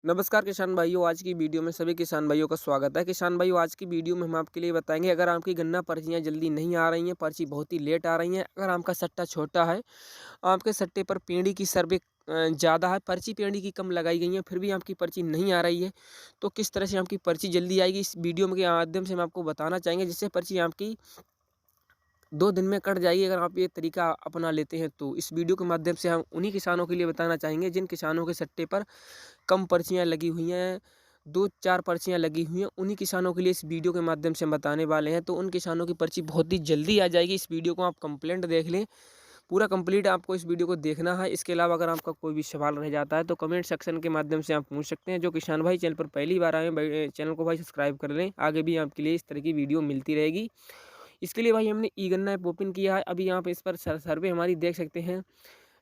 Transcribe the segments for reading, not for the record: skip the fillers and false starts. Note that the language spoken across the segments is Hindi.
नमस्कार किसान भाइयों, आज की वीडियो में सभी किसान भाइयों का स्वागत है। किसान भाइयों, आज की वीडियो में हम आपके लिए बताएंगे, अगर आपकी गन्ना पर्चियाँ जल्दी नहीं आ रही हैं, पर्ची बहुत ही लेट आ रही हैं, अगर आपका सट्टा छोटा है, आपके सट्टे पर पेंड़ी की सर्वे ज़्यादा है, पर्ची पेंड़ी की कम लगाई गई है, फिर भी आपकी पर्ची नहीं आ रही है, तो किस तरह से आपकी पर्ची जल्दी आएगी, इस वीडियो के माध्यम से हम आपको बताना चाहेंगे, जिससे पर्ची आपकी 2 दिन में कट जाएगी अगर आप ये तरीका अपना लेते हैं तो। इस वीडियो के माध्यम से हम उन्हीं किसानों के लिए बताना चाहेंगे जिन किसानों के सट्टे पर कम पर्चियाँ लगी हुई हैं, 2-4 पर्चियाँ लगी हुई हैं, उन्हीं किसानों के लिए इस वीडियो के माध्यम से हम बताने वाले हैं। तो उन किसानों की पर्ची बहुत ही जल्दी आ जाएगी। इस वीडियो को आप कंप्लीट देख लें, पूरा कंप्लीट आपको इस वीडियो को देखना है। इसके अलावा अगर आपका कोई भी सवाल रह जाता है तो कमेंट सेक्शन के माध्यम से आप पूछ सकते हैं। जो किसान भाई चैनल पर पहली बार आए हैं, चैनल को भाई सब्सक्राइब कर लें, आगे भी आपके लिए इस तरह की वीडियो मिलती रहेगी। इसके लिए भाई हमने ई गन्ना ऐप ओपन किया है। अभी आप इस पर सर्वे हमारी देख सकते हैं।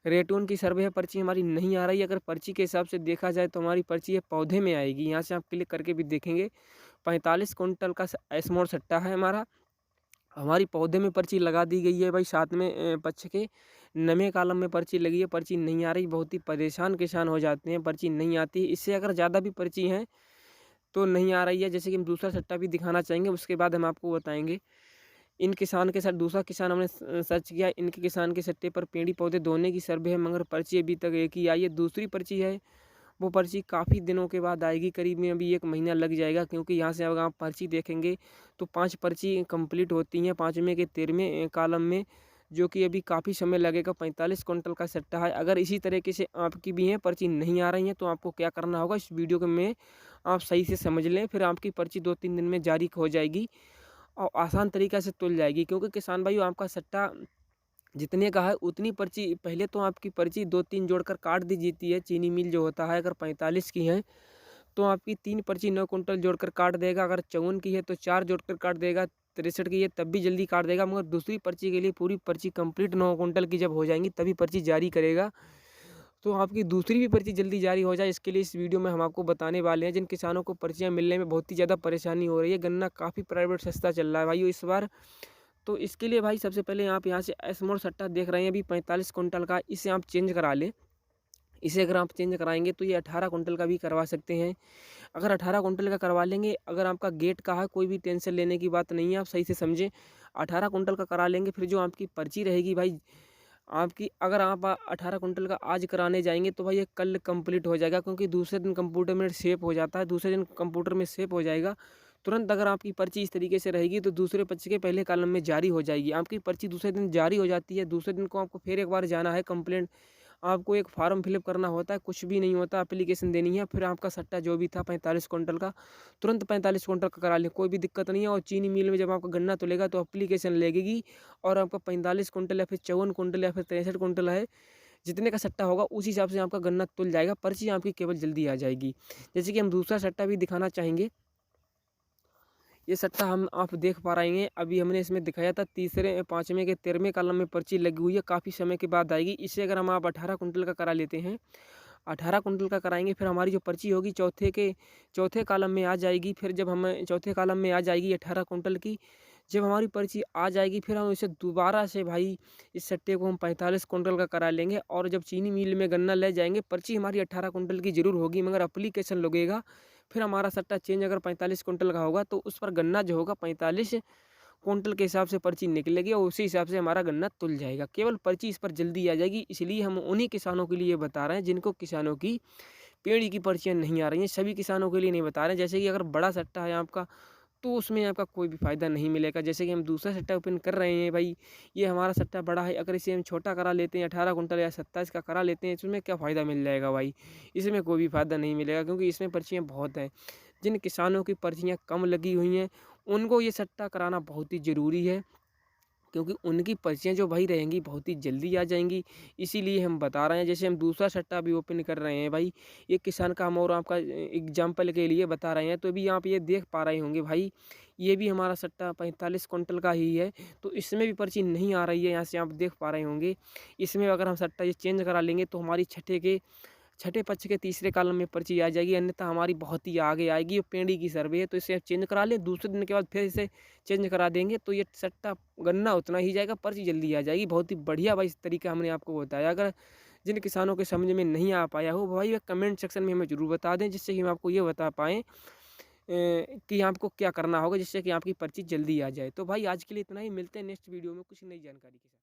रेटून की सर्वे है, पर्ची हमारी नहीं आ रही है। अगर पर्ची के हिसाब से देखा जाए तो हमारी पर्ची है पौधे में आएगी। यहाँ से आप क्लिक करके भी देखेंगे, 45 कुंटल का एस्मोर सट्टा है हमारा। हमारी पौधे में पर्ची लगा दी गई है भाई, साथ में पक्ष के नमे कॉलम में पर्ची लगी है, पर्ची नहीं आ रही। बहुत ही परेशान किसान हो जाते हैं, पर्ची नहीं आती। इससे अगर ज़्यादा भी पर्ची हैं तो नहीं आ रही है। जैसे कि हम दूसरा सट्टा भी दिखाना चाहेंगे, उसके बाद हम आपको बताएंगे। इन किसान के साथ दूसरा किसान हमने सर्च किया, इनके किसान के सट्टे पर पेड़ी पौधे धोने की सर्वे है, मगर पर्ची अभी तक एक ही आई है। दूसरी पर्ची है, वो पर्ची काफ़ी दिनों के बाद आएगी, करीब में अभी 1 महीना लग जाएगा, क्योंकि यहाँ से अगर आप पर्ची देखेंगे तो 5 पर्ची कंप्लीट होती हैं 5वें के 13वें कॉलम में, जो कि अभी काफ़ी समय लगेगा। 45 कुंटल का सट्टा है। अगर इसी तरीके से आपकी भी हैं पर्ची नहीं आ रही हैं तो आपको क्या करना होगा, इस वीडियो के में आप सही से समझ लें, फिर आपकी पर्ची 2-3 दिन में जारी हो जाएगी और आसान तरीक़ा से तुल जाएगी। क्योंकि किसान भाइयों, आपका सट्टा जितने का है उतनी पर्ची, पहले तो आपकी पर्ची 2-3 जोड़कर काट दी जाती है। चीनी मिल जो होता है, अगर 45 की है तो आपकी 3 पर्ची 9 कुंटल जोड़कर काट देगा। अगर 54 की है तो 4 जोड़कर काट देगा। 63 की है तब भी जल्दी काट देगा, मगर दूसरी पर्ची के लिए पूरी पर्ची कंप्लीट 9 कुंटल की जब हो जाएंगी तभी पर्ची जारी करेगा। तो आपकी दूसरी भी पर्ची जल्दी जारी हो जाए, इसके लिए इस वीडियो में हम आपको बताने वाले हैं। जिन किसानों को पर्चियाँ मिलने में बहुत ही ज़्यादा परेशानी हो रही है, गन्ना काफ़ी प्राइवेट सस्ता चल रहा है भाइयों इस बार। तो इसके लिए भाई सबसे पहले आप यहाँ से एस्मोर सट्टा देख रहे हैं अभी 45 कुंटल का, इसे आप चेंज करा लें। इसे अगर आप चेंज कराएंगे तो ये 18 कुंटल का भी करवा सकते हैं। अगर 18 कुंटल का करवा लेंगे, अगर आपका गेट का है, कोई भी टेंशन लेने की बात नहीं है, आप सही से समझें। 18 कुंटल का करा लेंगे, फिर जो आपकी पर्ची रहेगी भाई आपकी, अगर आप 18 कुंटल का आज कराने जाएंगे तो भाई ये कल कंप्लीट हो जाएगा, क्योंकि दूसरे दिन कंप्यूटर में सेव हो जाता है। दूसरे दिन कंप्यूटर में सेव हो जाएगा तुरंत। अगर आपकी पर्ची इस तरीके से रहेगी तो दूसरे पक्ष के पहले कॉलम में जारी हो जाएगी। आपकी पर्ची दूसरे दिन जारी हो जाती है, दूसरे दिन को आपको फिर एक बार जाना है कंप्लेंट, आपको एक फॉर्म फिलअप करना होता है, कुछ भी नहीं होता, एप्लीकेशन देनी है, फिर आपका सट्टा जो भी था 45 कुंटल का, तुरंत 45 कुंटल का करा लें, कोई भी दिक्कत नहीं है। और चीनी मिल में जब आपका गन्ना तुलेगा तो एप्लीकेशन लगेगी, और आपका 45 कुंटल या फिर 54 कुंटल या फिर 63 कुंटल है, जितने का सट्टा होगा उस हिसाब से आपका गन्ना तुल जाएगा, पर्ची आपकी केवल जल्दी आ जाएगी। जैसे कि हम दूसरा सट्टा भी दिखाना चाहेंगे। ये सट्टा हम आप देख पा रहे हैं, अभी हमने इसमें दिखाया था तीसरे 5वें के 13वें कॉलम में पर्ची लगी हुई है, काफ़ी समय के बाद आएगी। इसे अगर हम आप 18 कुंटल का करा लेते हैं, 18 कुंटल का कराएंगे, फिर हमारी जो पर्ची होगी चौथे कॉलम में आ जाएगी। फिर जब हम चौथे कॉलम में आ जाएगी 18 कुंटल की, जब हमारी पर्ची आ जाएगी, फिर हम इसे दोबारा से भाई इस सट्टे को हम 45 कुंटल का करा लेंगे। और जब चीनी मिल में गन्ना ले जाएंगे, पर्ची हमारी 18 कुंटल की ज़रूर होगी, मगर एप्लीकेशन लगेगा। फिर हमारा सट्टा चेंज अगर 45 कुंटल का होगा तो उस पर गन्ना जो होगा 45 कुंटल के हिसाब से पर्ची निकलेगी, और उसी हिसाब से हमारा गन्ना तुल जाएगा। केवल पर्ची इस पर जल्दी आ जाएगी। इसलिए हम उन्हीं किसानों के लिए ये बता रहे हैं जिनको किसानों की पेड़ी की पर्चियाँ नहीं आ रही हैं। सभी किसानों के लिए नहीं बता रहे हैं। जैसे कि अगर बड़ा सट्टा है आपका तो उसमें आपका कोई भी फ़ायदा नहीं मिलेगा। जैसे कि हम दूसरा सट्टा ओपन कर रहे हैं भाई, ये हमारा सट्टा बड़ा है, अगर इसे हम छोटा करा लेते हैं 18 कुंटल या 27 का करा लेते हैं, इसमें क्या फ़ायदा मिल जाएगा भाई, इसमें कोई भी फ़ायदा नहीं मिलेगा, क्योंकि इसमें पर्चियाँ बहुत हैं। जिन किसानों की पर्चियाँ कम लगी हुई हैं उनको ये सट्टा कराना बहुत ही ज़रूरी है, क्योंकि उनकी पर्चियाँ जो भाई रहेंगी बहुत ही जल्दी आ जाएंगी। इसीलिए हम बता रहे हैं। जैसे हम दूसरा सट्टा भी ओपन कर रहे हैं भाई, एक किसान का हम और आपका एग्जाम्पल के लिए बता रहे हैं, तो अभी आप ये देख पा रहे होंगे भाई, ये भी हमारा सट्टा 45 कुंटल का ही है, तो इसमें भी पर्ची नहीं आ रही है। यहाँ से आप देख पा रहे होंगे, इसमें अगर हम सट्टा ये चेंज करा लेंगे तो हमारी छठे पक्ष के तीसरे कॉलम में पर्ची आ जाएगी, अन्यथा हमारी बहुत ही आगे आएगी। ये पेंडी की सर्वे है, तो इसे आप चेंज करा लें, दूसरे दिन के बाद फिर इसे चेंज करा देंगे तो ये सट्टा गन्ना उतना ही जाएगा, पर्ची जल्दी आ जाएगी। बहुत ही बढ़िया भाई इस तरीका हमने आपको बताया। अगर जिन किसानों के समझ में नहीं आ पाया हो भाई, वह कमेंट सेक्शन में हमें ज़रूर बता दें, जिससे कि हम आपको ये बता पाएँ कि आपको क्या करना होगा जिससे कि आपकी पर्ची जल्दी आ जाए। तो भाई आज के लिए इतना ही, मिलते हैं नेक्स्ट वीडियो में कुछ नई जानकारी के साथ।